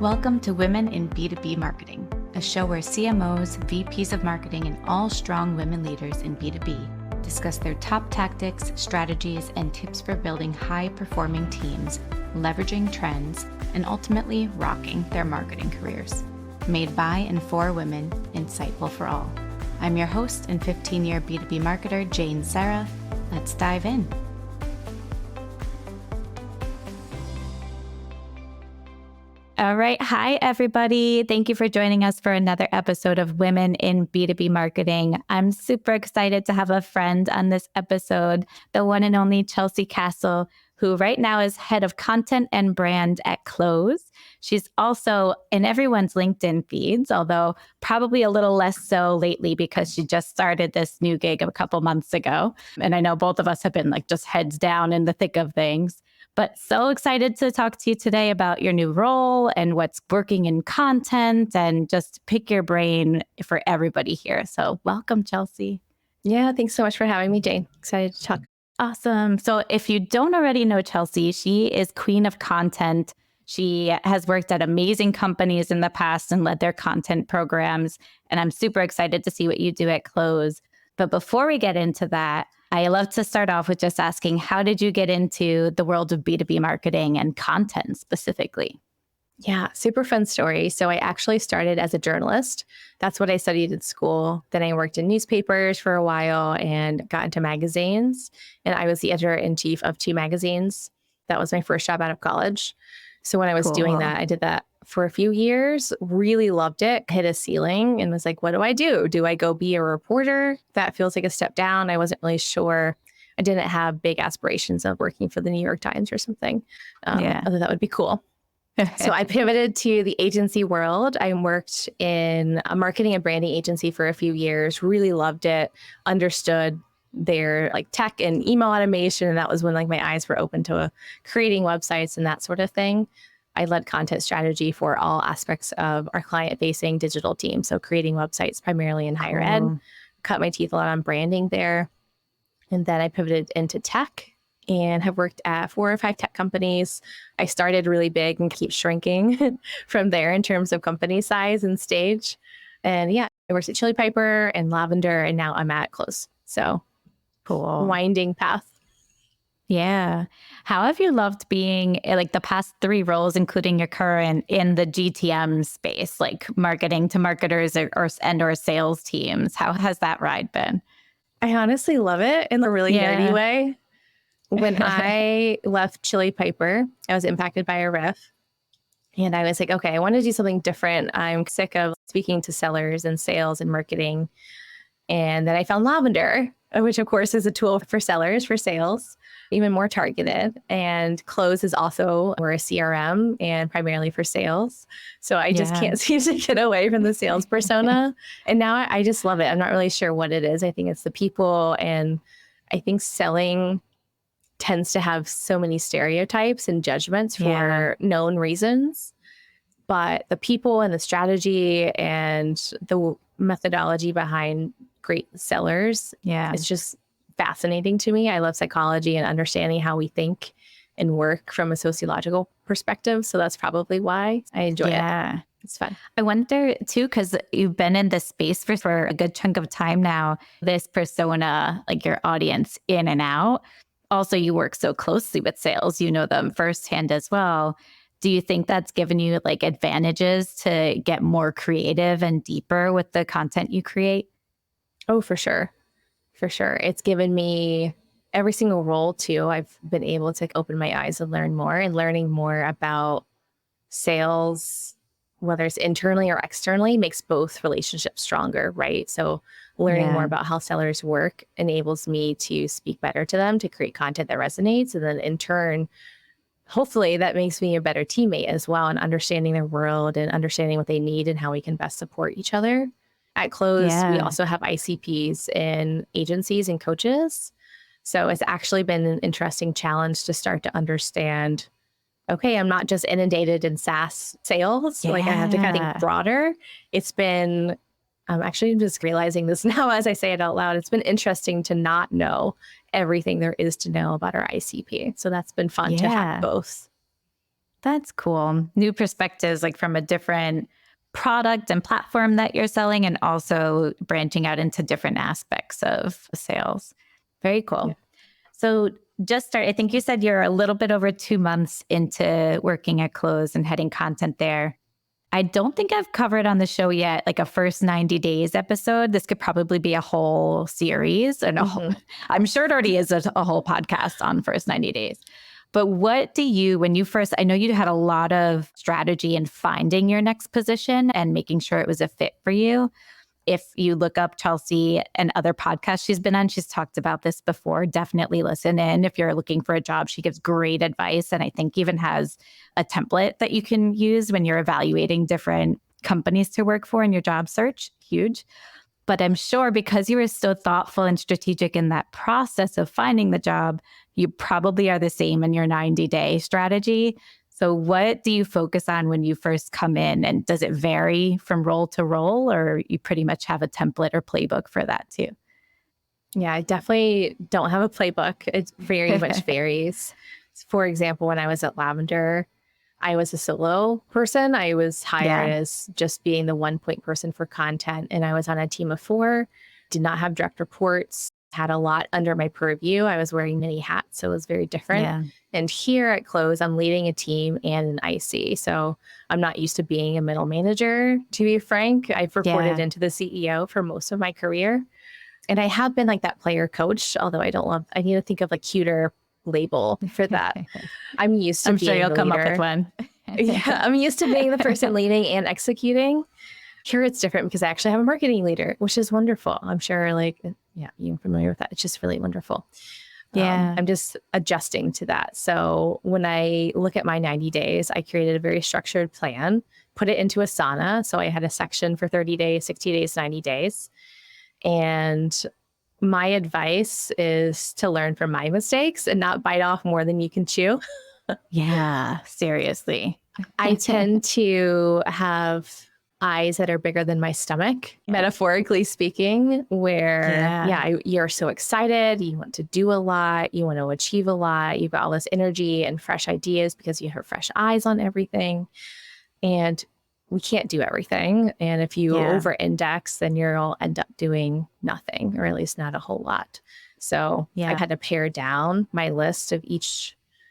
Welcome to Women in B2B Marketing, a show where CMOs, VPs of marketing, and all strong women leaders in B2B discuss their top tactics, strategies, and tips for building high-performing teams, leveraging trends, and ultimately rocking their marketing careers. Made by and for women, insightful for all. I'm your host and 15-year B2B marketer, Jane Serra. Let's dive in. All right. Hi, everybody. Thank you for joining us for another episode of Women in B2B Marketing. I'm super excited to have a friend on this episode, the one and only Chelsea Castle, who right now is head of content and brand at Close. She's also in everyone's LinkedIn feeds, although probably a little less so lately because she just started this new gig a couple months ago. And I know both of us have been just heads down in the thick of things. But so excited to talk to you today about your new role and what's working in content and just pick your brain for everybody here. So welcome, Chelsea. Yeah, thanks so much for having me, Jane. Excited to talk. Awesome. So if you don't already know Chelsea, she is queen of content. She has worked at amazing companies in the past and led their content programs. And I'm super excited to see what you do at Close. But before we get into that, I love to start off with just asking, how did you get into the world of B2B marketing and content specifically? Yeah, super fun story. So I actually started as a journalist. That's what I studied in school. Then I worked in newspapers for a while and got into magazines. And I was the editor-in-chief of 2 magazines. That was my first job out of college. So when I was doing that, I did that for a few years, really loved it, hit a ceiling and was like, what do I do? Do I go be a reporter? That feels like a step down. I wasn't really sure. I didn't have big aspirations of working for the New York Times or something. Although that would be cool. So I pivoted to the agency world. I worked in a marketing and branding agency for a few years, really loved it, understood their tech and email automation. And that was when my eyes were open to creating websites and that sort of thing. I led content strategy for all aspects of our client-facing digital team. So creating websites primarily in higher ed, cut my teeth a lot on branding there. And then I pivoted into tech and have worked at 4 or 5 tech companies. I started really big and keep shrinking from there in terms of company size and stage. And yeah, I worked at Chili Piper and Lavender, and now I'm at Close. So cool. Winding path. Yeah. How have you loved being the past 3 roles, including your current, in the GTM space, like marketing to marketers or sales teams? How has that ride been? I honestly love it in a really nerdy way. When I left Chili Piper, I was impacted by a riff. And I was like, okay, I want to do something different. I'm sick of speaking to sellers and sales and marketing. And then I found Lavender, which of course is a tool for sellers, for sales, even more targeted. And Close is also, we're a CRM and primarily for sales. So I just can't seem to get away from the sales persona. And now I just love it. I'm not really sure what it is. I think it's the people. And I think selling tends to have so many stereotypes and judgments for known reasons. But the people and the strategy and the methodology behind great sellers is just fascinating to me. I love psychology and understanding how we think and work from a sociological perspective. So that's probably why I enjoy it. It's fun. I wonder too, because you've been in this space for a good chunk of time now, this persona, your audience in and out. Also, you work so closely with sales, you know them firsthand as well. Do you think that's given you advantages to get more creative and deeper with the content you create? Oh, for sure. For sure. It's given me every single role too. I've been able to open my eyes and learn more, and learning more about sales, whether it's internally or externally, makes both relationships stronger, right? So learning more about how sellers work enables me to speak better to them, to create content that resonates. And then in turn, hopefully that makes me a better teammate as well, and understanding their world and understanding what they need and how we can best support each other. At Close, we also have ICPs in agencies and coaches. So it's actually been an interesting challenge to start to understand, okay, I'm not just inundated in SaaS sales. I have to kind of think broader. It's been, I'm just realizing this now as I say it out loud. It's been interesting to not know everything there is to know about our ICP. So that's been fun to have both. That's cool. New perspectives, like from a different product and platform that you're selling, and also branching out into different aspects of sales. Very cool. Yeah. So I think you said you're a little bit over 2 months into working at Close and heading content there. I don't think I've covered on the show yet, like a first 90 days episode. This could probably be a whole series and I'm sure it already is a whole podcast on first 90 days. But what do you, when you first, I know you had a lot of strategy in finding your next position and making sure it was a fit for you. If you look up Chelsea and other podcasts she's been on, she's talked about this before. Definitely listen in. If you're looking for a job, she gives great advice. And I think even has a template that you can use when you're evaluating different companies to work for in your job search. Huge. But I'm sure because you were so thoughtful and strategic in that process of finding the job, you probably are the same in your 90-day strategy. So what do you focus on when you first come in? And does it vary from role to role, or you pretty much have a template or playbook for that too? Yeah, I definitely don't have a playbook. It very much varies. For example, when I was at Lavender, I was a solo person. I was hired as just being the one point person for content. And I was on a team of 4, did not have direct reports, had a lot under my purview. I was wearing many hats, so it was very different. Yeah. And here at Close, I'm leading a team and an IC. So I'm not used to being a middle manager, to be frank. I've reported into the CEO for most of my career. And I have been like that player coach, although I need to think of a cuter label for that. I'm used to I'm being sure you'll the come leader. up with one. Yeah, I'm used to being the person leading and executing. Here it's different because I actually have a marketing leader, which is wonderful. I'm sure you're familiar with that. It's just really wonderful. Yeah. I'm just adjusting to that. So when I look at my 90 days, I created a very structured plan, put it into Asana. So I had a section for 30 days, 60 days, 90 days. And my advice is to learn from my mistakes and not bite off more than you can chew. Yeah, seriousy. I tend to have eyes that are bigger than my stomach, metaphorically speaking, where you're so excited, you want to do a lot, you want to achieve a lot, you've got all this energy and fresh ideas because you have fresh eyes on everything. And we can't do everything. And if you over index, then you'll end up doing nothing, or at least not a whole lot. So I've had to pare down my list of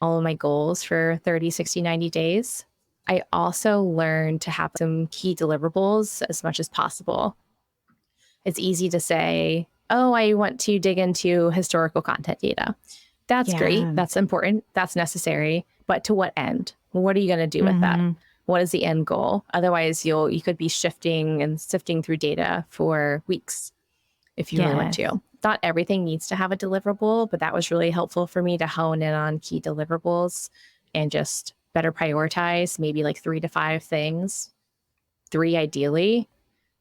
all of my goals for 30, 60, 90 days. I also learned to have some key deliverables as much as possible. It's easy to say, oh, I want to dig into historical content data. That's great. That's important. That's necessary. But to what end? What are you going to do with that? What is the end goal? Otherwise, you could be shifting and sifting through data for weeks if you really want to. Not everything needs to have a deliverable, but that was really helpful for me to hone in on key deliverables and just better prioritize maybe like 3 to 5 things, 3 ideally,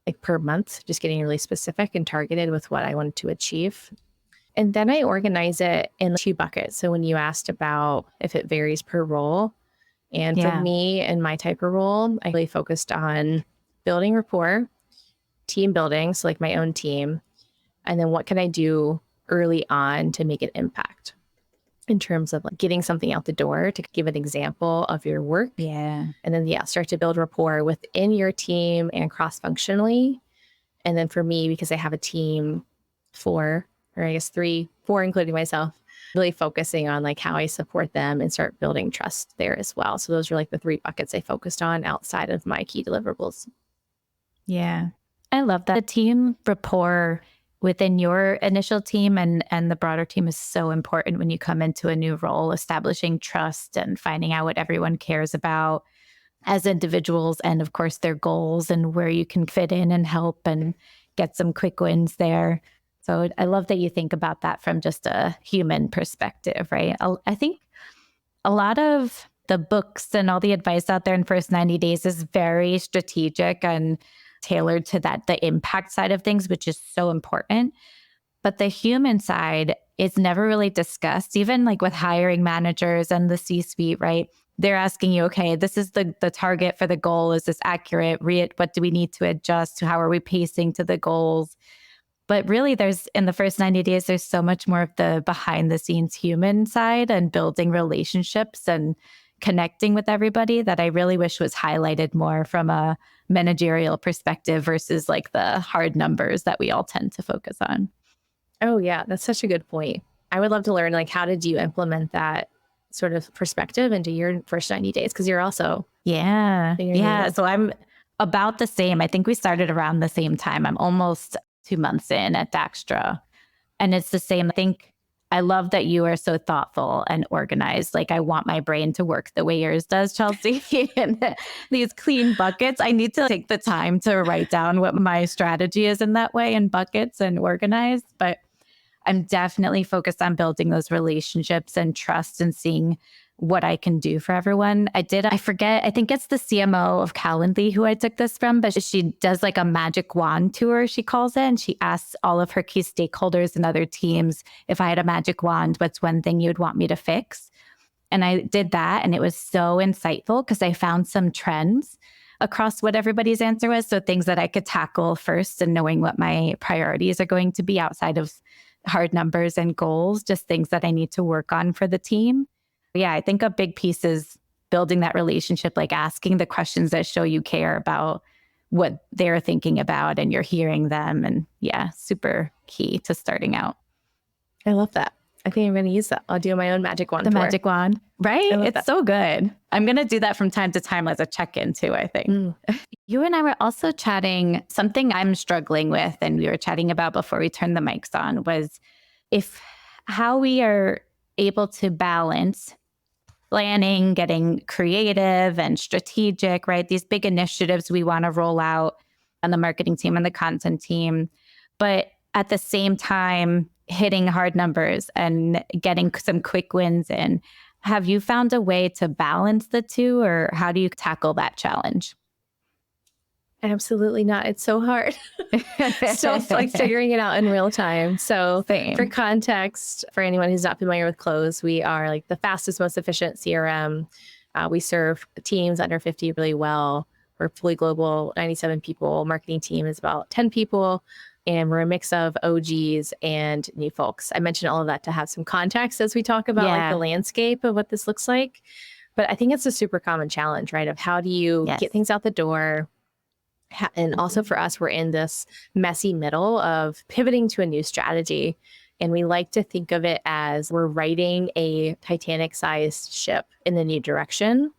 like per month, just getting really specific and targeted with what I wanted to achieve. And then I organize it in 2 buckets. So when you asked about if it varies per role, and for me and my type of role, I really focused on building rapport, team building, so like my own team, and then what can I do early on to make an impact in terms of like getting something out the door, to give an example of your work. Yeah. And then, start to build rapport within your team and cross-functionally. And then for me, because I have a team 4, or I guess 3, 4, including myself, really focusing on like how I support them and start building trust there as well. So those are like the 3 buckets I focused on outside of my key deliverables. Yeah. I love that. The team rapport within your initial team and the broader team is so important when you come into a new role, establishing trust and finding out what everyone cares about as individuals, and of course their goals and where you can fit in and help and get some quick wins there. So I love that you think about that from just a human perspective, right? I think a lot of the books and all the advice out there in first 90 days is very strategic and tailored to the impact side of things, which is so important. But the human side is never really discussed, even like with hiring managers and the C-suite, right? They're asking you, okay, this is the target for the goal. Is this accurate? What do we need to adjust to? How are we pacing to the goals? But really, in the first 90 days, there's so much more of the behind the scenes human side and building relationships and connecting with everybody that I really wish was highlighted more from a managerial perspective versus like the hard numbers that we all tend to focus on. Oh, yeah. That's such a good point. I would love to learn, like, how did you implement that sort of perspective into your first 90 days? Because you're also figuring it out. So I'm about the same. I think we started around the same time. I'm almost 2 months in at Daxtra. And it's the same. I think I love that you are so thoughtful and organized. Like I want my brain to work the way yours does, Chelsea. And these clean buckets, I need to take the time to write down what my strategy is in that way in buckets and organized. But I'm definitely focused on building those relationships and trust and seeing what I can do for everyone. I forget, I think it's the CMO of Calendly who I took this from, but she does like a magic wand tour, she calls it. And she asks all of her key stakeholders and other teams, if I had a magic wand, what's one thing you'd want me to fix? And I did that. And it was so insightful because I found some trends across what everybody's answer was. So things that I could tackle first and knowing what my priorities are going to be outside of hard numbers and goals, just things that I need to work on for the team. Yeah, I think a big piece is building that relationship, like asking the questions that show you care about what they're thinking about and you're hearing them. And yeah, super key to starting out. I love that. I think I'm going to use that. I'll do my own magic wand. The tour. magic wand, right? It's so good. I'm going to do that from time to time as a check-in too, I think. You and I were also chatting, something I'm struggling with, and we were chatting about before we turned the mics on, was how we are able to balance planning, getting creative and strategic, right? These big initiatives we want to roll out on the marketing team and the content team, but at the same time, hitting hard numbers and getting some quick wins in. Have you found a way to balance the two, or how do you tackle that challenge? Absolutely not. It's so hard. Still like figuring it out in real time. So for context, for anyone who's not familiar with Close, we are like the fastest, most efficient CRM. We serve teams under 50 really well. We're fully global, 97 people. Marketing team is about 10 people. And we're a mix of OGs and new folks. I mentioned all of that to have some context as we talk about like the landscape of what this looks like. But I think it's a super common challenge, right? Of how do you get things out the door? And also for us, we're in this messy middle of pivoting to a new strategy. And we like to think of it as we're riding a Titanic-sized ship in the new direction.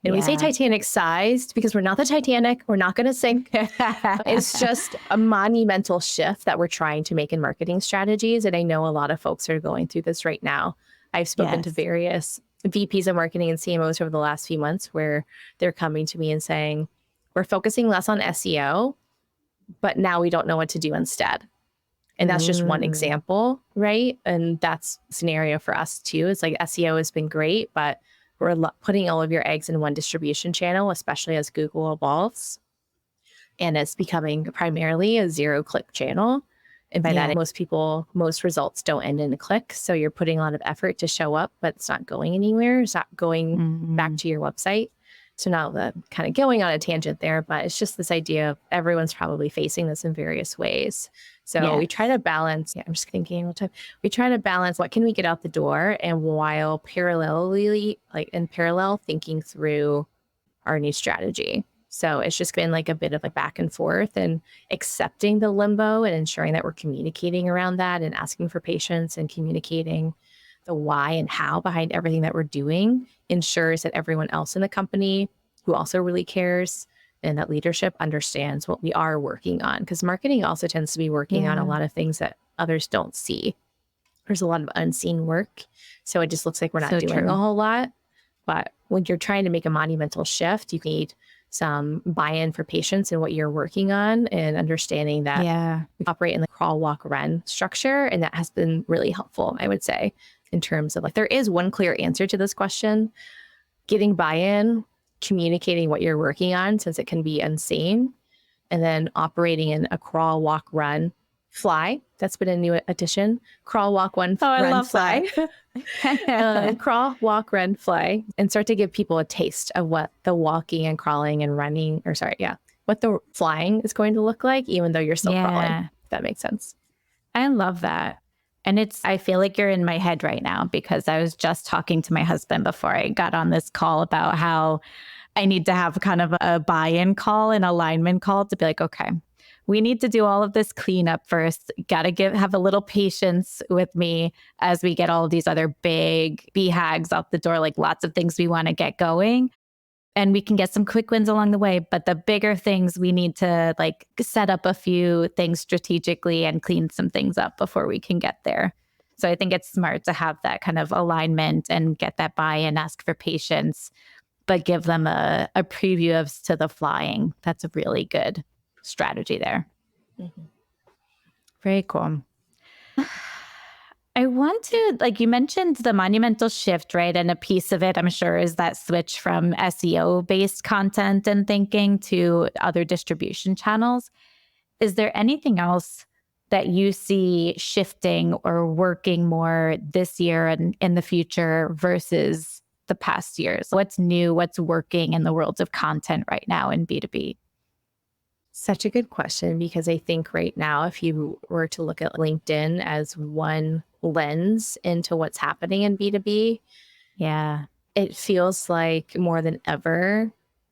And we say Titanic-sized because we're not the Titanic. We're not going to sink. It's just a monumental shift that we're trying to make in marketing strategies. And I know a lot of folks are going through this right now. I've spoken to various VPs of marketing and CMOs over the last few months where they're coming to me and saying, we're focusing less on SEO, but now we don't know what to do instead. And that's just one example, right? And that's a scenario for us too. It's like SEO has been great, but we're putting all of your eggs in one distribution channel, especially as Google evolves. And it's becoming primarily a zero-click channel. And by that, most results don't end in a click. So you're putting a lot of effort to show up, but it's not going anywhere. It's not going back to your website. So now the kind of going on a tangent there, but it's just this idea of everyone's probably facing this in various ways. So we try to balance, I'm just thinking all the time, we try to balance what can we get out the door and while parallelly, like in parallel, thinking through our new strategy. So it's just been like a bit of a back and forth and accepting the limbo and ensuring that we're communicating around that and asking for patience and communicating the why and how behind everything that we're doing ensures that everyone else in the company who also really cares and that leadership understands what we are working on. Because marketing also tends to be working on a lot of things that others don't see. There's a lot of unseen work. So it just looks like we're not doing a whole lot. But when you're trying to make a monumental shift, you need some buy-in for patients in what you're working on and understanding that we operate in the crawl, walk, run structure. And that has been really helpful, I would say, in terms of like, there is one clear answer to this question, getting buy-in, communicating what you're working on since it can be unseen, and then operating in a crawl, walk, run, fly. That's been a new addition. Crawl, walk, run, fly. Crawl, walk, run, fly, and start to give people a taste of what the walking and crawling and running, what the flying is going to look like, even though you're still crawling, if that makes sense. I love that. And I feel like you're in my head right now because I was just talking to my husband before I got on this call about how I need to have kind of a buy-in call, an alignment call to be like, okay, we need to do all of this cleanup first. Got to have a little patience with me as we get all of these other big BHAGs out the door, like lots of things we want to get going. And we can get some quick wins along the way. But the bigger things, we need to like set up a few things strategically and clean some things up before we can get there. So I think it's smart to have that kind of alignment and get that buy-in, ask for patience, but give them a preview of to the flying. That's a really good strategy there. Mm-hmm. Very cool. I want to, like you mentioned the monumental shift, right? And a piece of it, I'm sure, is that switch from SEO-based content and thinking to other distribution channels. Is there anything else that you see shifting or working more this year and in the future versus the past years? What's new? What's working in the world of content right now in B2B? Such a good question, because I think right now, if you were to look at LinkedIn as one lens into what's happening in B2B, Yeah. it feels like more than ever,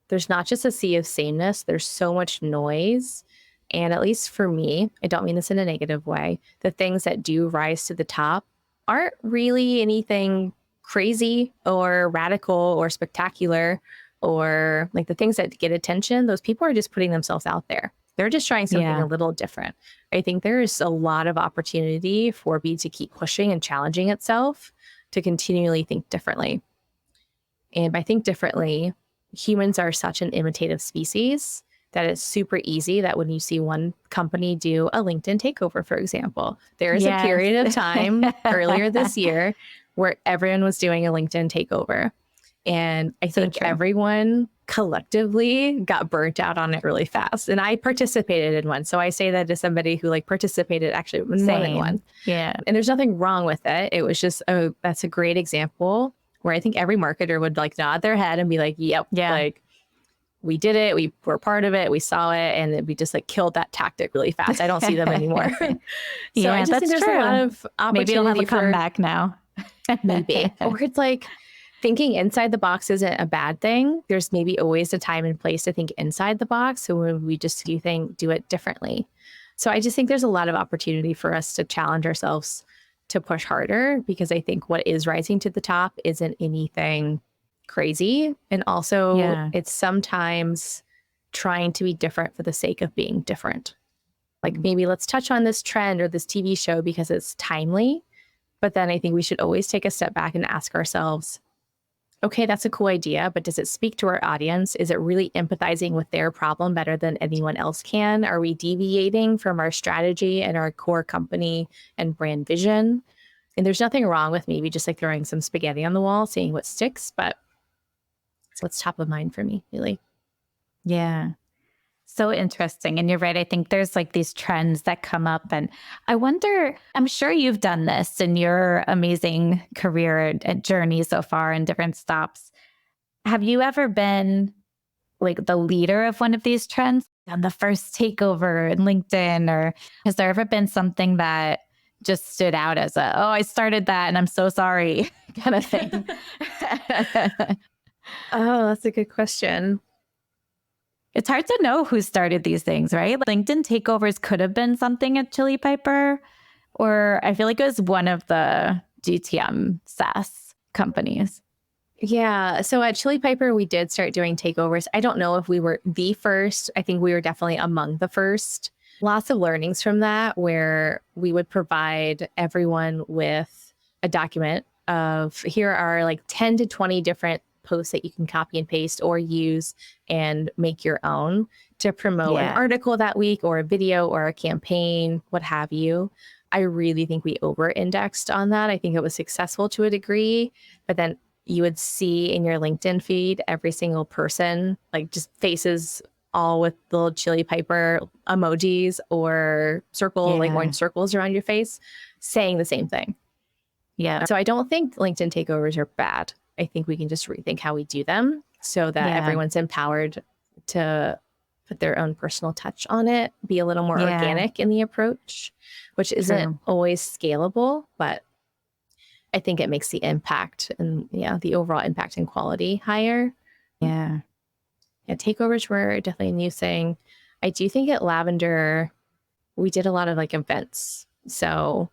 there's not just a sea of sameness, there's so much noise. And at least for me, I don't mean this in a negative way, the things that do rise to the top aren't really anything crazy or radical or spectacular, or like the things that get attention. Those people are just putting themselves out there. They're just trying something a little different. I think there's a lot of opportunity for B to keep pushing and challenging itself to continually think differently. And by think differently, humans are such an imitative species that it's super easy that when you see one company do a LinkedIn takeover, for example, there is a period of time earlier this year where everyone was doing a LinkedIn takeover. And I think everyone collectively got burnt out on it really fast. And I participated in one. So I say that as somebody who like participated actually in more than one. Yeah. And there's nothing wrong with it. It was just, that's a great example where I think every marketer would like nod their head and be like, yep, like we did it. We were part of it. We saw it. And we just like killed that tactic really fast. I don't see them anymore. So I just think there's a lot of opportunity. Maybe it'll have a comeback now. Maybe. Or it's like, thinking inside the box isn't a bad thing. There's maybe always a time and place to think inside the box. So when we just do it differently. So I just think there's a lot of opportunity for us to challenge ourselves to push harder, because I think what is rising to the top isn't anything crazy. And also it's sometimes trying to be different for the sake of being different. Like maybe let's touch on this trend or this TV show because it's timely. But then I think we should always take a step back and ask ourselves, okay, that's a cool idea, but does it speak to our audience? Is it really empathizing with their problem better than anyone else can? Are we deviating from our strategy and our core company and brand vision? And there's nothing wrong with maybe just like throwing some spaghetti on the wall, seeing what sticks, but it's what's top of mind for me, really. Yeah. So interesting. And you're right. I think there's like these trends that come up. And I wonder, I'm sure you've done this in your amazing career and journey so far in different stops. Have you ever been like the leader of one of these trends on the first takeover in LinkedIn? Or has there ever been something that just stood out as I started that and I'm so sorry kind of thing? Oh, that's a good question. It's hard to know who started these things, right? LinkedIn takeovers could have been something at Chili Piper, or I feel like it was one of the GTM SaaS companies. Yeah. So at Chili Piper, we did start doing takeovers. I don't know if we were the first. I think we were definitely among the first. Lots of learnings from that, where we would provide everyone with a document of here are like 10 to 20 different posts that you can copy and paste or use and make your own to promote an article that week or a video or a campaign, what have you. I really think we over-indexed on that. I think it was successful to a degree, but then you would see in your LinkedIn feed every single person, like just faces all with little Chili Piper emojis or like orange circles around your face saying the same thing. Yeah. So I don't think LinkedIn takeovers are bad. I think we can just rethink how we do them so that everyone's empowered to put their own personal touch on it, be a little more organic in the approach, which isn't always scalable, but I think it makes the impact and the overall impact and quality higher. Yeah, takeovers were definitely a new thing. I do think at Lavender, we did a lot of like events. So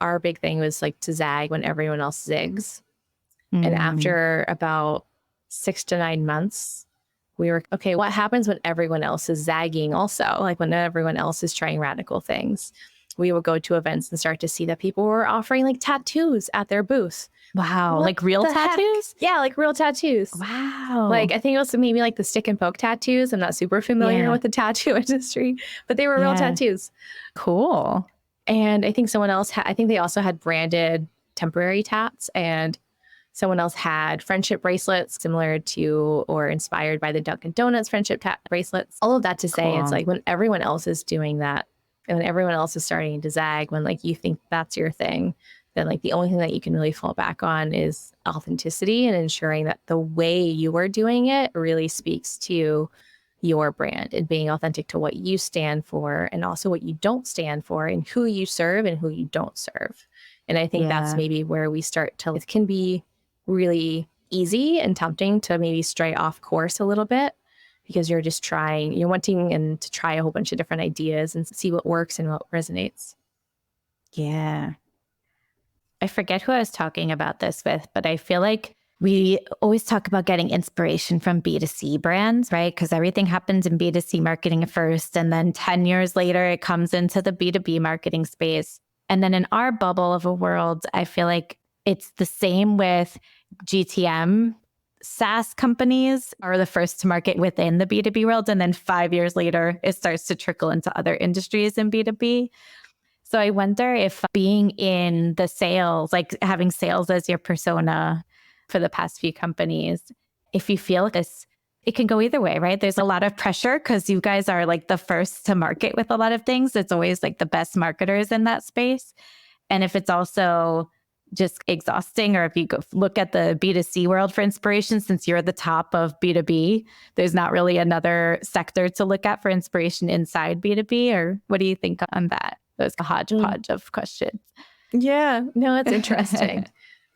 our big thing was like to zag when everyone else zigs. And after about 6 to 9 months, we were, okay, what happens when everyone else is zagging also? Like when everyone else is trying radical things. We would go to events and start to see that people were offering like tattoos at their booth. Wow. Like real tattoos? Yeah, like real tattoos. Wow. Like I think it was maybe like the stick and poke tattoos. I'm not super familiar with the tattoo industry, but they were real tattoos. Cool. And I think someone else I think they also had branded temporary tats, and someone else had friendship bracelets similar to or inspired by the Dunkin' Donuts friendship bracelets. All of that to say, it's like when everyone else is doing that and when everyone else is starting to zag, when like you think that's your thing, then like the only thing that you can really fall back on is authenticity and ensuring that the way you are doing it really speaks to your brand and being authentic to what you stand for and also what you don't stand for and who you serve and who you don't serve. And I think that's maybe where we start to, it can be really easy and tempting to maybe stray off course a little bit because you're just you're wanting to try a whole bunch of different ideas and see what works and what resonates. Yeah. I forget who I was talking about this with, but I feel like we always talk about getting inspiration from B2C brands, right? Because everything happens in B2C marketing first. And then 10 years later, it comes into the B2B marketing space. And then in our bubble of a world, I feel like it's the same with GTM. SaaS companies are the first to market within the B2B world. And then 5 years later, it starts to trickle into other industries in B2B. So I wonder if being in the sales, like having sales as your persona for the past few companies, if you feel this, it can go either way, right? There's a lot of pressure because you guys are like the first to market with a lot of things. It's always like the best marketers in that space. And if it's also just exhausting, or if you go look at the B2C world for inspiration, since you're the top of B2B, there's not really another sector to look at for inspiration inside B2B. Or what do you think on that? There's a hodgepodge of questions. Yeah, no, it's interesting.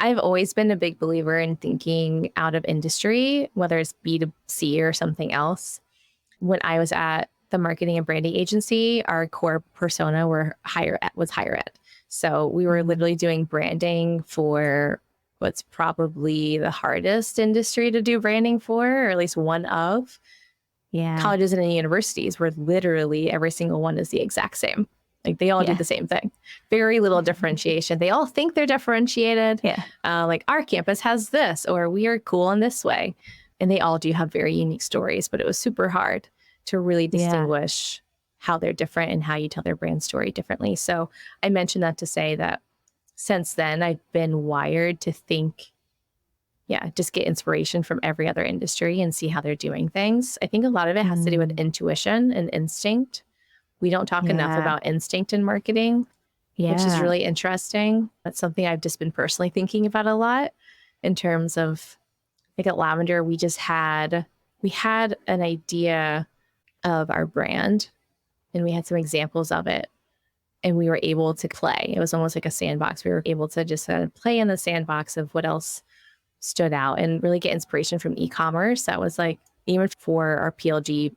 I've always been a big believer in thinking out of industry, whether it's B2C or something else. When I was at the marketing and branding agency, our core persona was higher ed. So we were literally doing branding for what's probably the hardest industry to do branding for, or at least one of. Colleges and universities, where literally every single one is the exact same. Like they all do the same thing. Very little differentiation. They all think they're differentiated. Like our campus has this, or we are cool in this way. And they all do have very unique stories, but it was super hard to really distinguish how they're different and how you tell their brand story differently. So I mentioned that to say that since then, I've been wired to think, just get inspiration from every other industry and see how they're doing things. I think a lot of it has to do with intuition and instinct. We don't talk enough about instinct in marketing, which is really interesting. That's something I've just been personally thinking about a lot in terms of, like at Lavender, we had an idea of our brand and we had some examples of it and we were able to play. It was almost like a sandbox. We were able to just play in the sandbox of what else stood out and really get inspiration from e-commerce. That was like, even for our PLG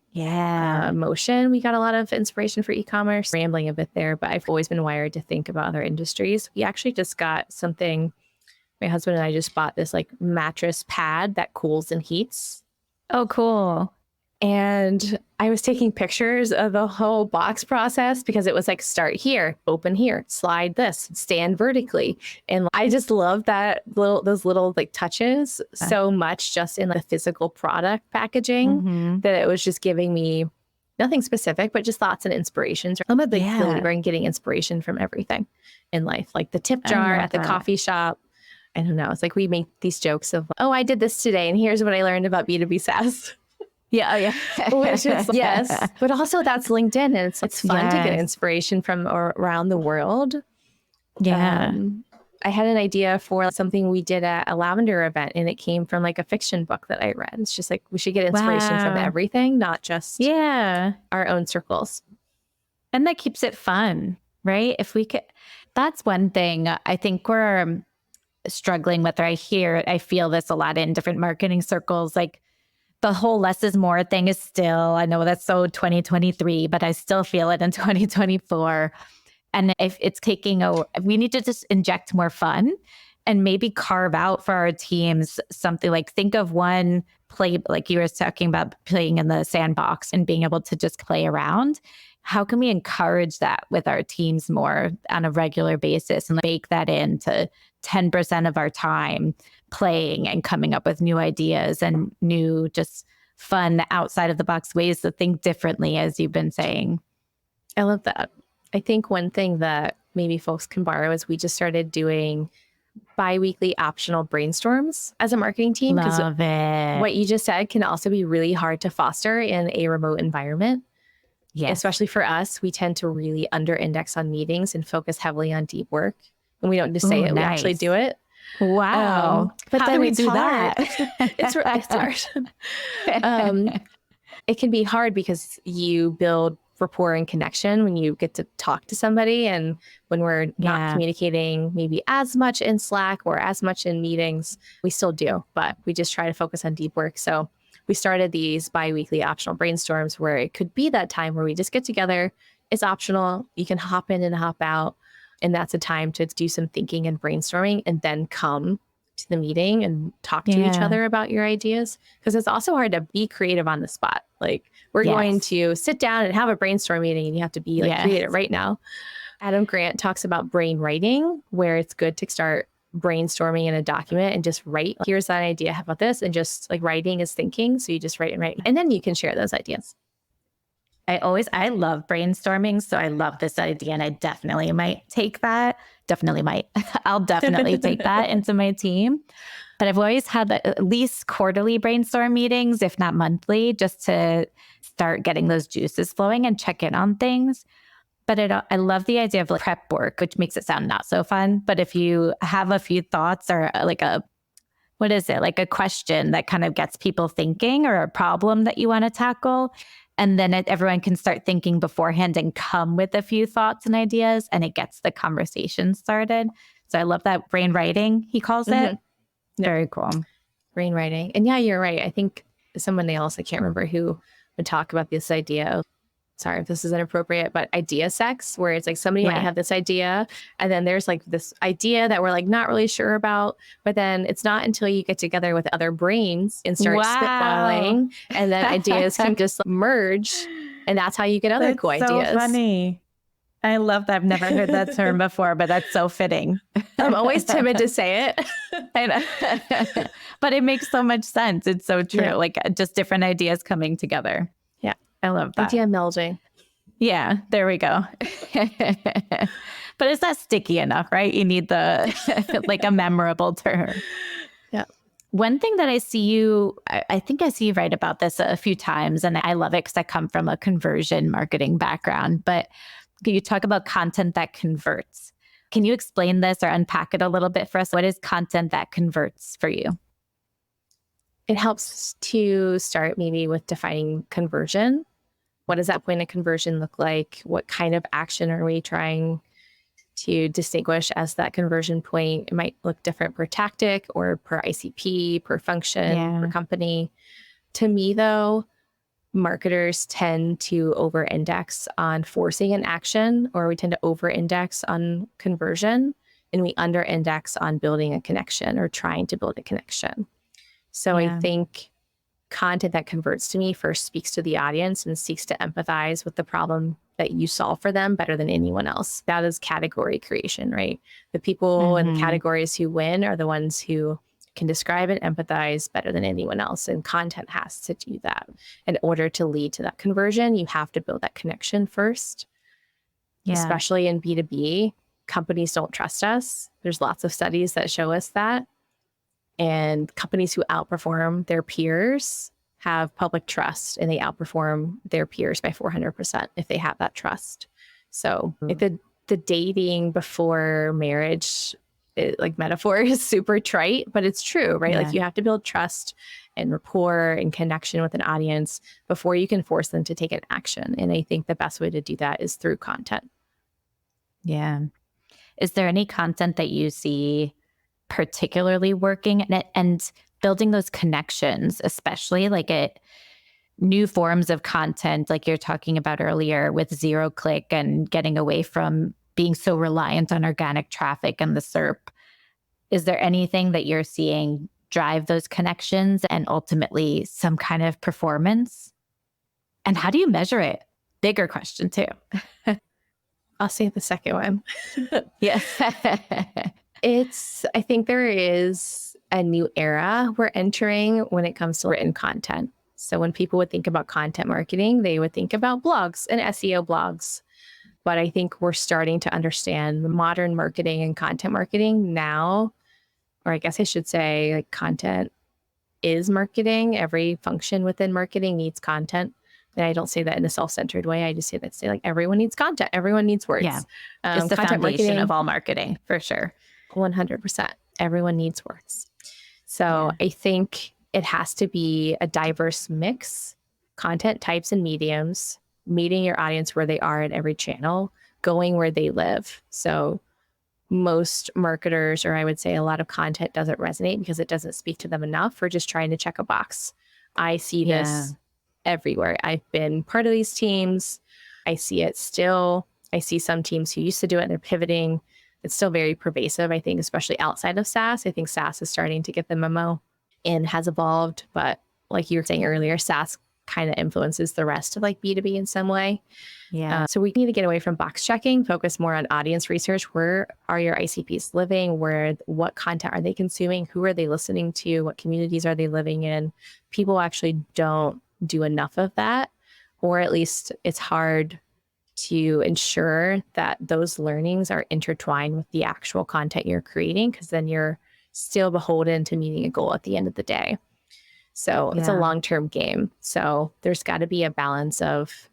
motion, we got a lot of inspiration for e-commerce. Rambling a bit there, but I've always been wired to think about other industries. We actually just got something, my husband and I just bought this like mattress pad that cools and heats. Oh, cool. And I was taking pictures of the whole box process because it was like, start here, open here, slide this, stand vertically. And I just love those little like touches so much just in the physical product packaging that it was just giving me nothing specific, but just thoughts and inspirations. I'm a big believer in getting inspiration from everything in life, like the tip jar at the coffee shop. I don't know. It's like we make these jokes of, oh, I did this today and here's what I learned about B2B SaaS. Which is, but also that's LinkedIn and it's fun to get inspiration from around the world. I had an idea for something we did at a lavender event, and it came from like a fiction book that I read. It's just like we should get inspiration from Wow. everything, not just Yeah. our own circles. And that keeps it fun, right? If we could, that's one thing I think we're struggling with, or I feel this a lot in different marketing circles. Like the whole less is more thing is still, I know that's so 2023, but I still feel it in 2024. And if it's we need to just inject more fun and maybe carve out for our teams something like, think of one play, like you were talking about playing in the sandbox and being able to just play around. How can we encourage that with our teams more on a regular basis and bake that into 10% of our time playing and coming up with new ideas and new, just fun outside of the box ways to think differently, as you've been saying? I love that. I think one thing that maybe folks can borrow is we just started doing bi-weekly optional brainstorms as a marketing team. Because Love it. what you just said can also be really hard to foster in a remote environment. Yes. Especially for us, we tend to really under-index on meetings and focus heavily on deep work. And we don't just say it, we actually do it. Wow. But how then do we it's do hard. that? It's hard. It can be hard because you build rapport and connection when you get to talk to somebody. And when we're not communicating maybe as much in Slack or as much in meetings, we still do, but we just try to focus on deep work. So we started these bi-weekly optional brainstorms where it could be that time where we just get together. It's optional. You can hop in and hop out. And that's a time to do some thinking and brainstorming and then come to the meeting and talk to each other about your ideas. Because it's also hard to be creative on the spot. Like we're going to sit down and have a brainstorm meeting and you have to be like creative right now. Adam Grant talks about brain writing, where it's good to start brainstorming in a document and just write, here's that idea, how about this? And just like writing is thinking. So you just write and write. And then you can share those ideas. I love brainstorming. So I love this idea and I definitely might take that. I'll definitely take that into my team. But I've always had at least quarterly brainstorm meetings, if not monthly, just to start getting those juices flowing and check in on things. But I love the idea of like prep work, which makes it sound not so fun. But if you have a few thoughts or like what is it? Like a question that kind of gets people thinking or a problem that you want to tackle. And then everyone can start thinking beforehand and come with a few thoughts and ideas, and it gets the conversation started. So I love that brain writing, he calls it. Very cool. Brain writing. And yeah, you're right. I think someone else, I can't remember who, would talk about this idea of, sorry if this is inappropriate, but idea sex, where it's like somebody might have this idea and then there's like this idea that we're like not really sure about, but then it's not until you get together with other brains and start spitballing and then ideas can just merge, and that's how you get other cool ideas. So funny. I love that. I've never heard that term before, but that's so fitting. I'm always timid to say it. But it makes so much sense. It's so true. Yeah. Like just different ideas coming together. Yeah. I love that. Idea melding. Yeah, there we go. But it's not sticky enough, right? You need like a memorable term. Yeah. One thing that I think I see you write about this a few times, and I love it because I come from a conversion marketing background, but you talk about content that converts. Can you explain this or unpack it a little bit for us? What is content that converts for you? It helps to start maybe with defining conversion. What does that point of conversion look like? What kind of action are we trying to distinguish as that conversion point? It might look different per tactic or per ICP, per function, per company. To me, though, marketers tend to over-index on forcing an action, or we tend to over-index on conversion, and we under-index on building a connection or trying to build a connection. So I think content that converts to me first speaks to the audience and seeks to empathize with the problem that you solve for them better than anyone else. That is category creation, right? The people and the categories who win are the ones who can describe and empathize better than anyone else. And content has to do that. In order to lead to that conversion, you have to build that connection first. Especially in B2B, companies don't trust us. There's lots of studies that show us that. And companies who outperform their peers have public trust, and they outperform their peers by 400% if they have that trust. So if the dating before marriage like metaphor is super trite, but it's true, right? Yeah. Like you have to build trust and rapport and connection with an audience before you can force them to take an action. And I think the best way to do that is through content. Yeah. Is there any content that you see particularly working and building those connections, especially like at new forms of content, like you're talking about earlier with zero click and getting away from being so reliant on organic traffic and the SERP? Is there anything that you're seeing drive those connections and ultimately some kind of performance? And how do you measure it? Bigger question too. I'll say the second one. Yes. I think there is a new era we're entering when it comes to written content. So when people would think about content marketing, they would think about blogs and SEO blogs. But I think we're starting to understand modern marketing and content marketing now, or I guess I should say like content is marketing. Every function within marketing needs content. And I don't say that in a self-centered way. I just say like everyone needs content. Everyone needs words. Yeah. It's the content foundation marketing, of all marketing, for sure. 100%. Everyone needs words. So I think it has to be a diverse mix, content types and mediums, meeting your audience where they are at every channel, going where they live. So most marketers, or I would say a lot of content doesn't resonate because it doesn't speak to them enough or just trying to check a box. I see this everywhere. I've been part of these teams. I see it still. I see some teams who used to do it and they're pivoting. It's still very pervasive, I think, especially outside of SaaS. I think SaaS is starting to get the memo and has evolved. But like you were saying earlier, SaaS kind of influences the rest of like B2B in some way. Yeah. So we need to get away from box checking, focus more on audience research. Where are your ICPs living? What content are they consuming? Who are they listening to? What communities are they living in? People actually don't do enough of that, or at least it's hard to ensure that those learnings are intertwined with the actual content you're creating, because then you're still beholden to meeting a goal at the end of the day. So it's a long-term game. So there's got to be a balance of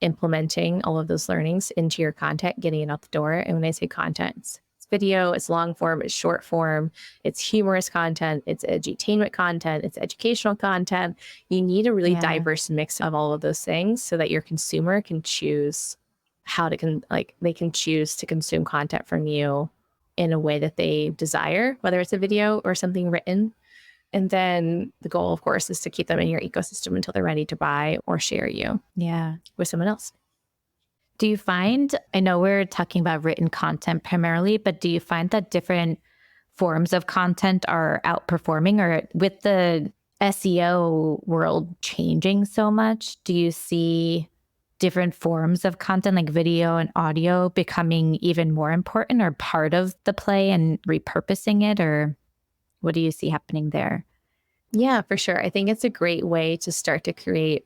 implementing all of those learnings into your content, getting it out the door. And when I say content, it's video, it's long form, it's short form, it's humorous content, it's edutainment content, it's educational content. You need a really diverse mix of all of those things so that your consumer can choose they can choose to consume content from you in a way that they desire, whether it's a video or something written. And then the goal, of course, is to keep them in your ecosystem until they're ready to buy or share you with someone else. Do you find, I know we're talking about written content primarily, but do you find that different forms of content are outperforming, or with the SEO world changing so much, do you see different forms of content like video and audio becoming even more important or part of the play and repurposing it? Or what do you see happening there? Yeah, for sure. I think it's a great way to start to create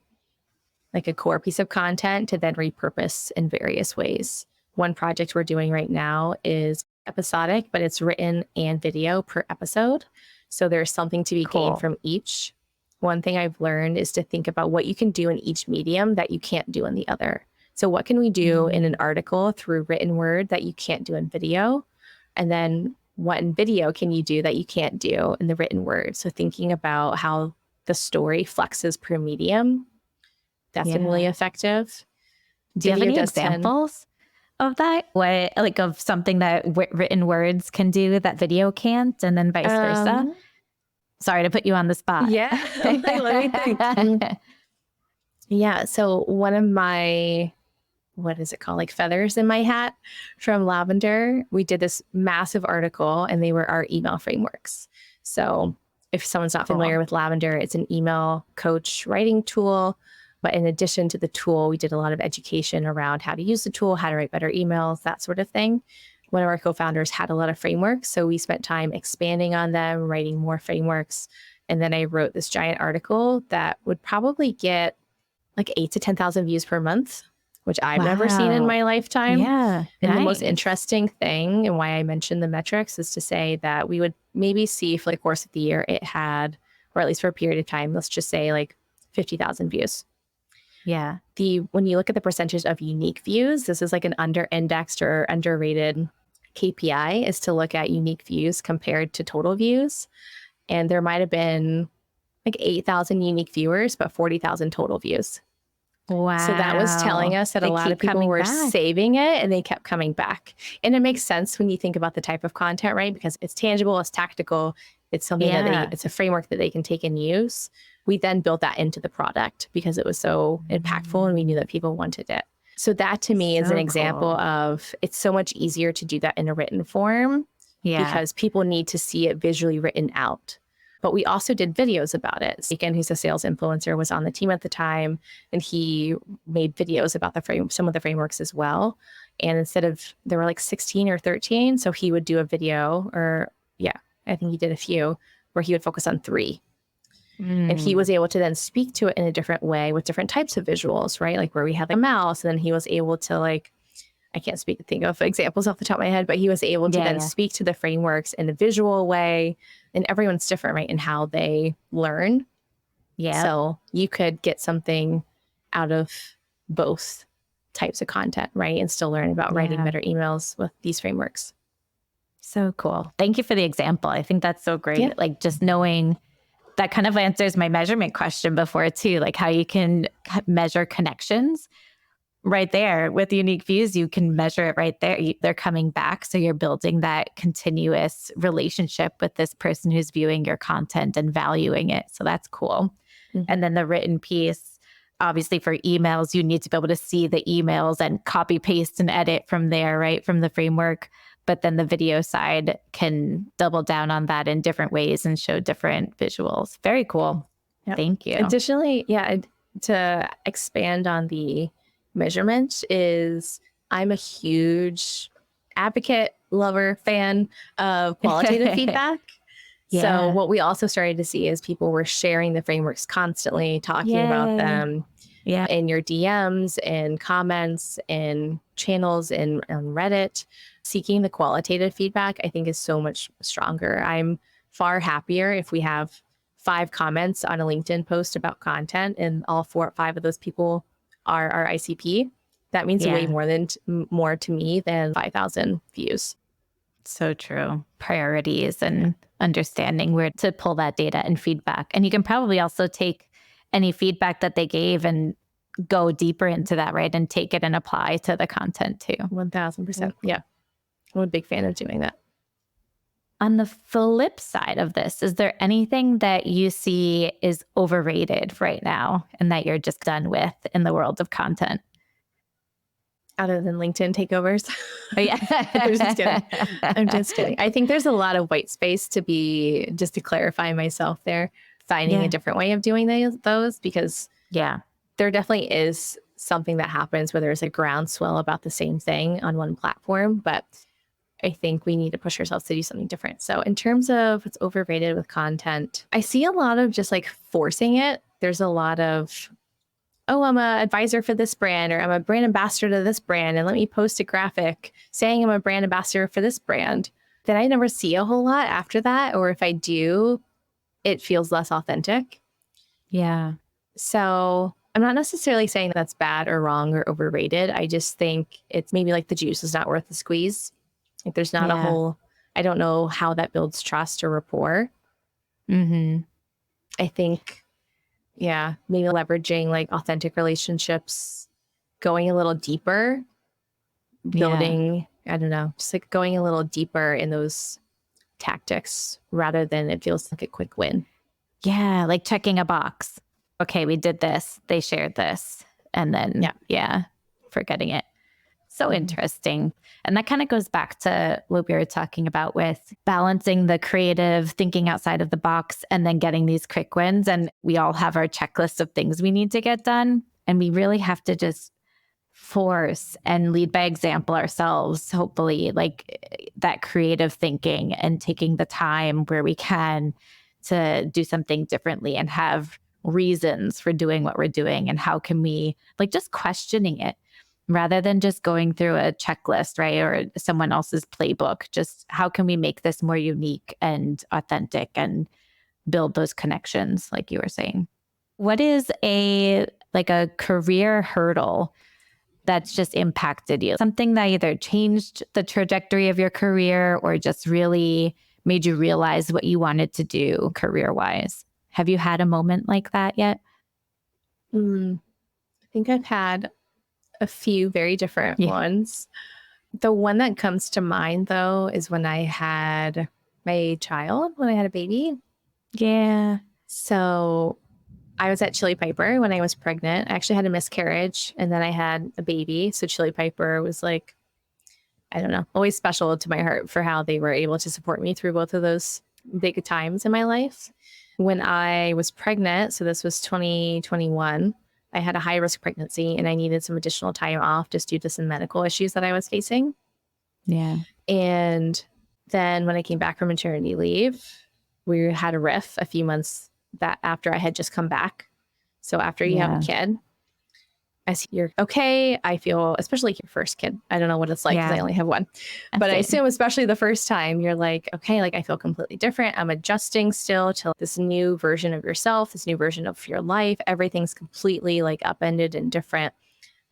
like a core piece of content to then repurpose in various ways. One project we're doing right now is episodic, but it's written and video per episode. So there's something to be gained from each. One thing I've learned is to think about what you can do in each medium that you can't do in the other. So what can we do in an article through written word that you can't do in video? And then what in video can you do that you can't do in the written word? So thinking about how the story flexes per medium, that's been really effective. Do you have any examples of that? What, like, of something that written words can do that video can't, and then vice versa? Sorry to put you on the spot. Yeah. Let me think. Yeah. So one of my, what is it called? Like feathers in my hat from Lavender, we did this massive article and they were our email frameworks. So if someone's not familiar with Lavender, it's an email coach writing tool. But in addition to the tool, we did a lot of education around how to use the tool, how to write better emails, that sort of thing. One of our co-founders had a lot of frameworks. So we spent time expanding on them, writing more frameworks. And then I wrote this giant article that would probably get like 8,000 to 10,000 views per month, which I've never seen in my lifetime. Yeah. And the most interesting thing, and why I mentioned the metrics, is to say that we would maybe see for the course of the year it had, or at least for a period of time, let's just say like 50,000 views. Yeah. When you look at the percentage of unique views, this is like an under-indexed or underrated KPI is to look at unique views compared to total views. And there might have been like 8,000 unique viewers, but 40,000 total views. Wow. So that was telling us that They a lot keep of people coming were back. saving it and they kept coming back. And it makes sense when you think about the type of content, right? Because it's tangible, it's tactical, it's something that it's a framework that they can take and use. We then built that into the product because it was so impactful and we knew that people wanted it. So that to me is an example of it's so much easier to do that in a written form because people need to see it visually written out. But we also did videos about it. Again, who's a sales influencer, was on the team at the time, and he made videos about some of the frameworks as well. And instead of, there were like 16 or 13, so he would do a video, or I think he did a few, where he would focus on 3. And he was able to then speak to it in a different way with different types of visuals, right? Like where we had a mouse, and then he was able to I can't think of examples off the top of my head, but he was able to then speak to the frameworks in a visual way. And everyone's different, right, in how they learn. Yeah. So you could get something out of both types of content, right, and still learn about writing better emails with these frameworks. So cool. Thank you for the example. I think that's so great. Yeah. Like just knowing that kind of answers my measurement question before too, like how you can measure connections. Right there with unique views, you can measure it right there. They're coming back. So you're building that continuous relationship with this person who's viewing your content and valuing it. So that's cool. And then the written piece, obviously for emails, you need to be able to see the emails and copy, paste, and edit from there, right? From the framework. But then the video side can double down on that in different ways and show different visuals. Very cool. Yep. Thank you. Additionally, to expand on the measurement is I'm a huge advocate, lover, fan of qualitative feedback. So what we also started to see is people were sharing the frameworks constantly, talking about them in your DMs and comments and channels and on Reddit. Seeking the qualitative feedback, I think, is so much stronger. I'm far happier if we have 5 comments on a LinkedIn post about content and all 4 or 5 of those people are our ICP. That means way more to me than 5,000 views. So true. Priorities and understanding where to pull that data and feedback. And you can probably also take any feedback that they gave and go deeper into that, right? And take it and apply to the content too. 1,000%. Yeah. I'm a big fan of doing that. On the flip side of this, is there anything that you see is overrated right now and that you're just done with in the world of content? Other than LinkedIn takeovers? I'm just kidding. I think there's a lot of white space just to clarify myself there, finding a different way of doing those because there definitely is something that happens where there's a groundswell about the same thing on one platform, but I think we need to push ourselves to do something different. So in terms of what's overrated with content, I see a lot of just forcing it. There's a lot of, I'm an advisor for this brand, or I'm a brand ambassador to this brand, and let me post a graphic saying I'm a brand ambassador for this brand. Then I never see a whole lot after that. Or if I do, it feels less authentic. Yeah. So I'm not necessarily saying that's bad or wrong or overrated. I just think it's maybe the juice is not worth the squeeze. There's not a whole, I don't know how that builds trust or rapport. I think, maybe leveraging authentic relationships, going a little deeper, building, I don't know, just going a little deeper in those tactics rather than it feels like a quick win. Yeah, like checking a box. Okay, we did this, they shared this, and then, forgetting it. So interesting. And that kind of goes back to what we were talking about with balancing the creative, thinking outside of the box, and then getting these quick wins. And we all have our checklist of things we need to get done. And we really have to just force and lead by example ourselves, hopefully, that creative thinking and taking the time where we can to do something differently and have reasons for doing what we're doing. And how can we, just questioning it, rather than just going through a checklist, right? Or someone else's playbook. Just how can we make this more unique and authentic and build those connections, like you were saying? What is a career hurdle that's just impacted you? Something that either changed the trajectory of your career or just really made you realize what you wanted to do career-wise? Have you had a moment like that yet? I think I've had a few very different ones. The one that comes to mind, though, is when I had my child, when I had a baby. Yeah. So I was at Chili Piper when I was pregnant. I actually had a miscarriage and then I had a baby. So Chili Piper was like, I don't know, always special to my heart for how they were able to support me through both of those big times in my life. When I was pregnant, so this was 2021, I had a high risk pregnancy and I needed some additional time off just due to some medical issues that I was facing. Yeah. And then when I came back from maternity leave, we had a riff a few months that after I had just come back. So after you have a kid, as you're okay, I feel, especially your first kid, I don't know what it's like because I only have one, but I assume especially the first time you're like, okay, like I feel completely different. I'm adjusting still to this new version of yourself, this new version of your life. Everything's completely like upended and different.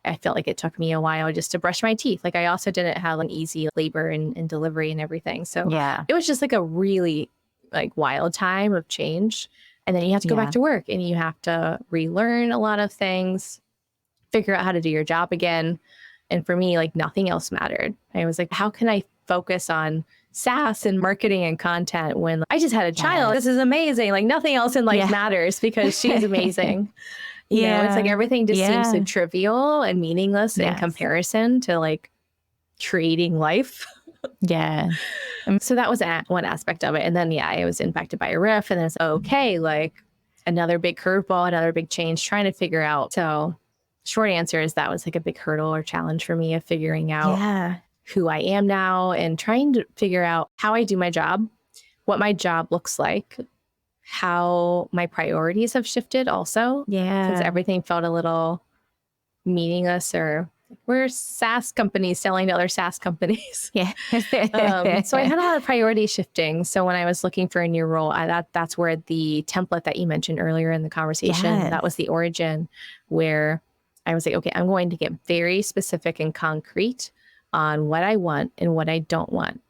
I felt like it took me a while just to brush my teeth. Like I also didn't have an easy labor and delivery and everything. So it was just like a really like wild time of change. And then you have to go back to work and you have to relearn a lot of things, figure out how to do your job again. And for me, like nothing else mattered. I was like, how can I focus on SaaS and marketing and content when I just had a child? This is amazing. Like nothing else in life matters because she's amazing. You know, it's like everything just seems so trivial and meaningless in comparison to like creating life. So that was one aspect of it. And then, I was impacted by a riff and then it's okay, like another big curveball, another big change, trying to figure out. So short answer is that was like a big hurdle or challenge for me of figuring out who I am now and trying to figure out how I do my job, what my job looks like, how my priorities have shifted also. Because everything felt a little meaningless or we're SaaS companies selling to other SaaS companies. So I had a lot of priority shifting. So when I was looking for a new role, that's where the template that you mentioned earlier in the conversation, that was the origin where I was like, okay, I'm going to get very specific and concrete on what I want and what I don't want.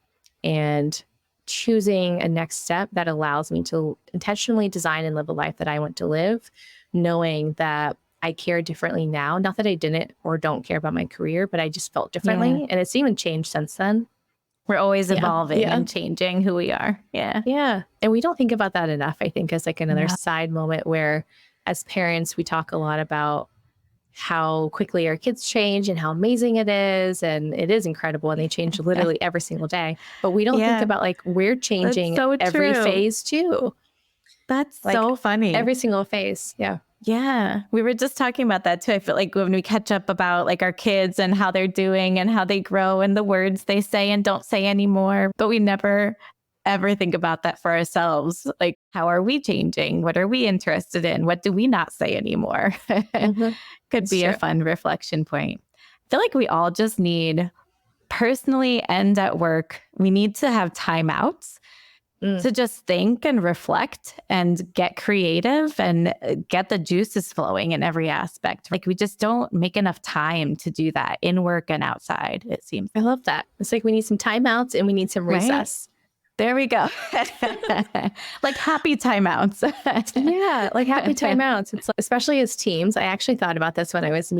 And choosing a next step that allows me to intentionally design and live a life that I want to live, knowing that I care differently now. Not that I didn't or don't care about my career, but I just felt differently. And it's even changed since then. We're always evolving and changing who we are. Yeah. And we don't think about that enough, I think, as like another side moment where as parents, we talk a lot about how quickly our kids change and how amazing it is. And it is incredible. And they change literally every single day. But we don't think about like we're changing every phase too. That's like, so funny. Every single phase. Yeah. We were just talking about that too. I feel like when we catch up about like our kids and how they're doing and how they grow and the words they say and don't say anymore, but we never ever think about that for ourselves. Like, how are we changing? What are we interested in? What do we not say anymore? Could be a fun reflection point. I feel like we all just need, personally and at work, we need to have timeouts to just think and reflect and get creative and get the juices flowing in every aspect. Like we just don't make enough time to do that in work and outside, it seems. I love that. It's like we need some timeouts and we need some recess. There we go. Like happy timeouts. Like happy timeouts. It's like, especially as teams. I actually thought about this when I was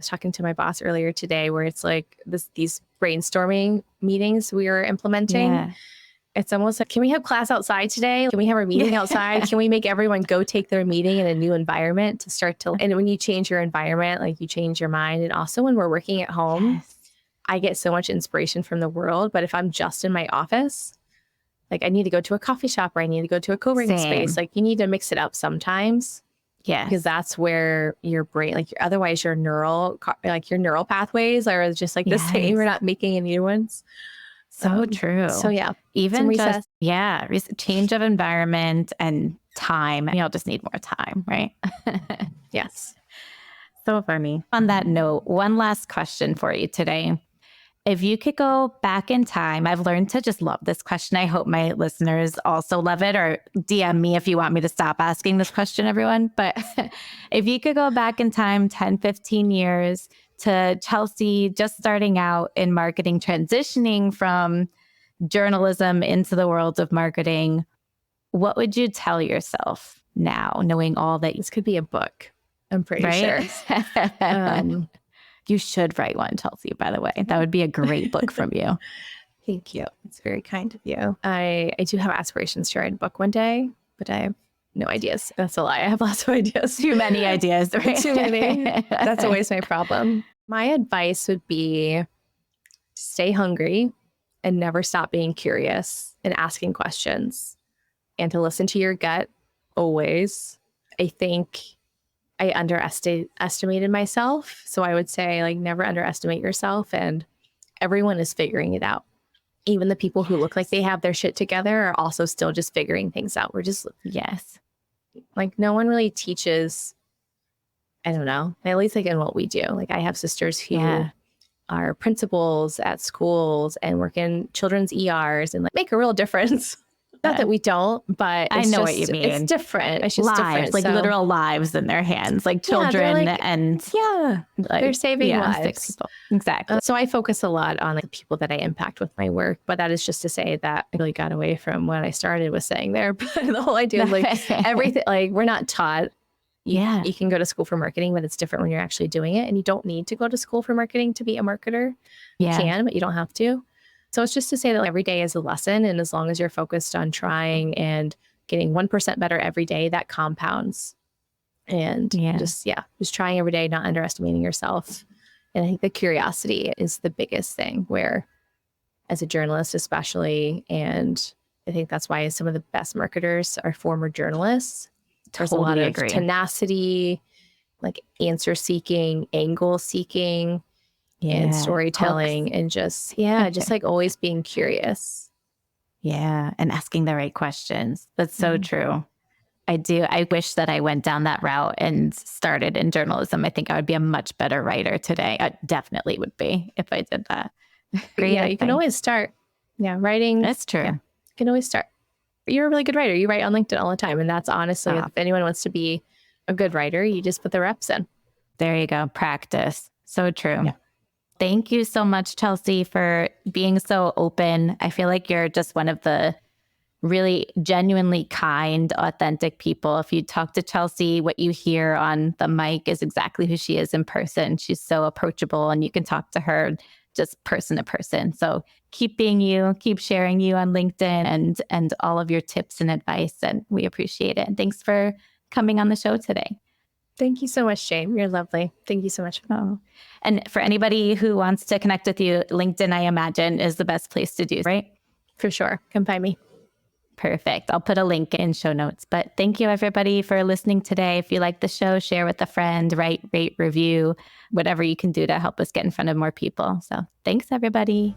talking to my boss earlier today, where it's like these brainstorming meetings we are implementing. It's almost like, can we have class outside today? Can we have our meeting outside? Can we make everyone go take their meeting in a new environment to start to, and when you change your environment, like you change your mind. And also when we're working at home, I get so much inspiration from the world. But if I'm just in my office, like I need to go to a coffee shop or I need to go to a co-working space. Like you need to mix it up sometimes. Because that's where your brain, like otherwise your neural pathways are just like the same. We're not making any new ones. So true. So even just, change of environment and time. We all just need more time, right? Yes. So funny. On that note, one last question for you today. If you could go back in time, I've learned to just love this question. I hope my listeners also love it, or DM me if you want me to stop asking this question, everyone. But if you could go back in time 10, 15 years to Chelsea just starting out in marketing, transitioning from journalism into the world of marketing, what would you tell yourself now, knowing all that? This could be a book, I'm pretty Right? sure. You should write one, Chelsea, by the way. That would be a great book from you. Thank you. It's very kind of you. I do have aspirations to write a book one day, but I have no ideas. That's a lie. I have lots of ideas. Too many ideas, right? Too many. That's always my problem. My advice would be stay hungry and never stop being curious and asking questions and to listen to your gut always. I think I underestimated myself. So I would say, like, never underestimate yourself, and everyone is figuring it out. Even the people who look like they have their shit together are also still just figuring things out. We're just, like, no one really teaches, I don't know, at least like in what we do. Like, I have sisters who are principals at schools and work in children's ERs and like make a real difference. Not that we don't, but I know what you mean. It's different. It's just lives, different. like literal lives in their hands, like children and like, they're saving lives. Sick people. Exactly. So I focus a lot on like the people that I impact with my work, but that is just to say that I really got away from what I started with saying there. But the whole idea of like everything, like we're not taught. You can go to school for marketing, but it's different when you're actually doing it. And you don't need to go to school for marketing to be a marketer. You can, but you don't have to. So it's just to say that every day is a lesson. And as long as you're focused on trying and getting 1% better every day, that compounds. And just trying every day, not underestimating yourself. And I think the curiosity is the biggest thing, where as a journalist especially, and I think that's why some of the best marketers are former journalists. There's a lot of tenacity, like answer seeking, angle seeking, and storytelling, and just like always being curious. Yeah. And asking the right questions. That's so true. I wish that I went down that route and started in journalism. I think I would be a much better writer today. I definitely would be if I did that. You can always start. Yeah, writing. That's true. Yeah, you can always start. You're a really good writer. You write on LinkedIn all the time. And that's honestly, if anyone wants to be a good writer, you just put the reps in. There you go. Practice. So true. Yeah. Thank you so much, Chelsea, for being so open. I feel like you're just one of the really genuinely kind, authentic people. If you talk to Chelsea, what you hear on the mic is exactly who she is in person. She's so approachable, and you can talk to her just person to person. So keep being you, keep sharing you on LinkedIn and all of your tips and advice. And we appreciate it. And thanks for coming on the show today. Thank you so much, Jane. You're lovely. Thank you so much. Oh. And for anybody who wants to connect with you, LinkedIn, I imagine, is the best place to do, right? For sure. Come find me. Perfect. I'll put a link in show notes. But thank you, everybody, for listening today. If you like the show, share with a friend, rate, review, whatever you can do to help us get in front of more people. So thanks, everybody.